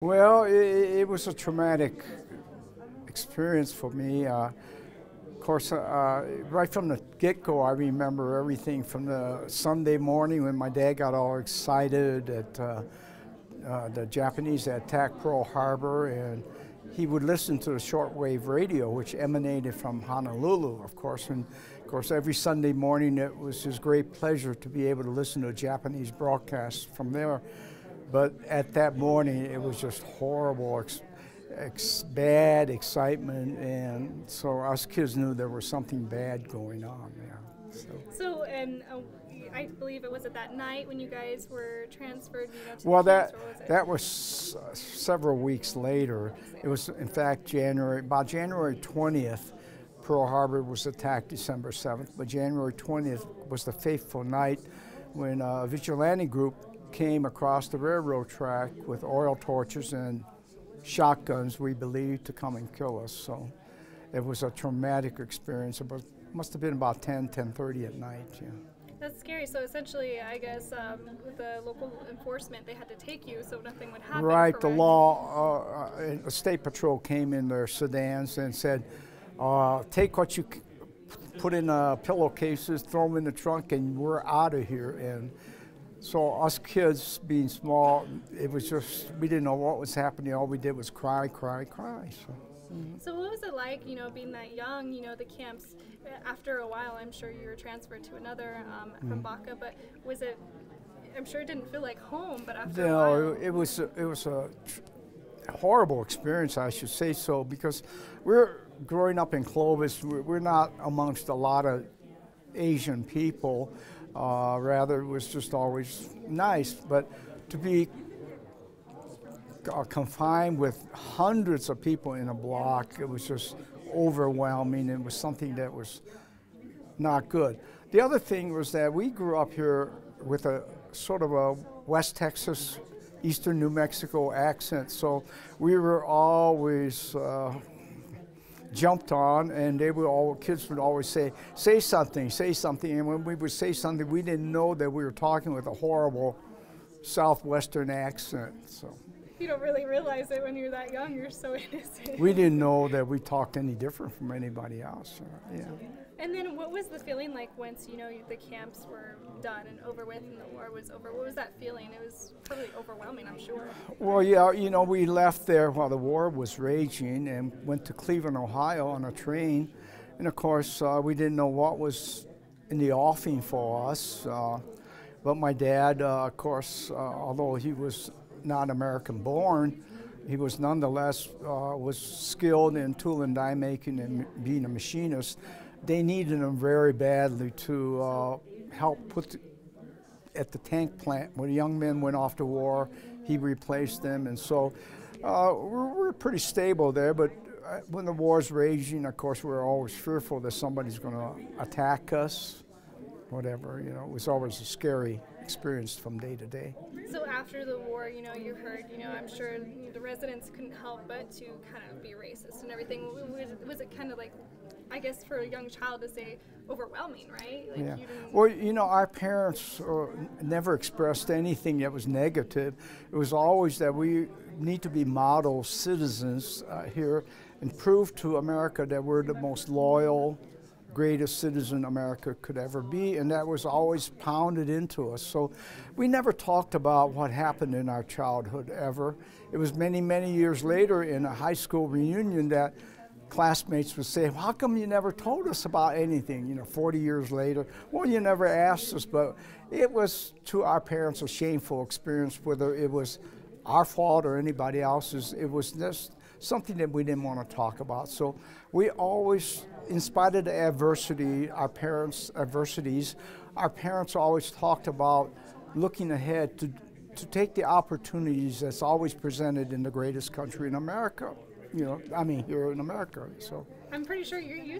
Well, it was a traumatic experience for me. Of course, right from the get-go, I remember everything from the Sunday morning when my dad got all excited that the Japanese had attacked Pearl Harbor, and he would listen to the shortwave radio, which emanated from Honolulu, of course. And of course, every Sunday morning, it was his great pleasure to be able to listen to a Japanese broadcast from there. But at that morning, it was just horrible, bad excitement, and so us kids knew there was something bad going on there. I believe it was at that night when you guys were transferred, to Well, the camps, or was it? that was several weeks later. It was, in fact, about January 20th. Pearl Harbor was attacked December 7th, but January 20th was the fateful night when a vigilante group came across the railroad track with oil torches and shotguns, we believe, to come and kill us. So it was a traumatic experience. It must have been about 10:30 at night. Yeah. That's scary. So essentially, I guess with the local enforcement, they had to take you so nothing would happen. Right. Correct? The law, the state patrol came in their sedans and said, take what you put in pillowcases, throw them in the trunk, and we're out of here. And so us kids, being small, it was just, we didn't know what was happening. All we did was cry, cry, cry. So what was it like, being that young, the camps, after a while, I'm sure you were transferred to another from Baca, but was it, I'm sure it didn't feel like home, but after a while. It was a horrible experience, I should say so, because we're growing up in Clovis, we're not amongst a lot of Asian people. Rather, it was just always nice, but to be confined with hundreds of people in a block, it was just overwhelming. It was something that was not good. The other thing was that we grew up here with a sort of a West Texas, Eastern New Mexico accent, so we were always jumped on, and kids would always say something, and when we would say something, we didn't know that we were talking with a horrible Southwestern accent. So You don't really realize it when you're that young. You're so innocent. we didn't know that we talked any different from anybody else. Yeah. And then what was the feeling like once, the camps were done and over with and the war was over? What was that feeling? It was probably overwhelming, I'm sure. Well, yeah, we left there while the war was raging and went to Cleveland, Ohio on a train. And of course, we didn't know what was in the offing for us. But my dad, of course, although he was not American born, he was nonetheless was skilled in tool and die making and being a machinist. They needed him very badly to help at the tank plant. When young men went off to war, he replaced them, and so we're pretty stable there. But when the war's raging, of course, we're always fearful that somebody's going to attack us, whatever. It was always a scary experience from day to day. So after the war, you heard, I'm sure the residents couldn't help but to kind of be racist and everything. Was it kind of like, I guess for a young child to say, overwhelming, right? Like Yeah. You didn't... Well, our parents never expressed anything that was negative. It was always that we need to be model citizens here and prove to America that we're the most loyal, greatest citizen America could ever be, and that was always pounded into us. So we never talked about what happened in our childhood ever. It was many, many years later in a high school reunion that classmates would say, well, how come you never told us about anything, 40 years later? Well, you never asked us, but it was, to our parents, a shameful experience, whether it was our fault or anybody else's. It was just something that we didn't want to talk about. So we always, in spite of the adversities, our parents' always talked about looking ahead to take the opportunities that's always presented in the greatest country in America. Here in America. So I'm pretty sure you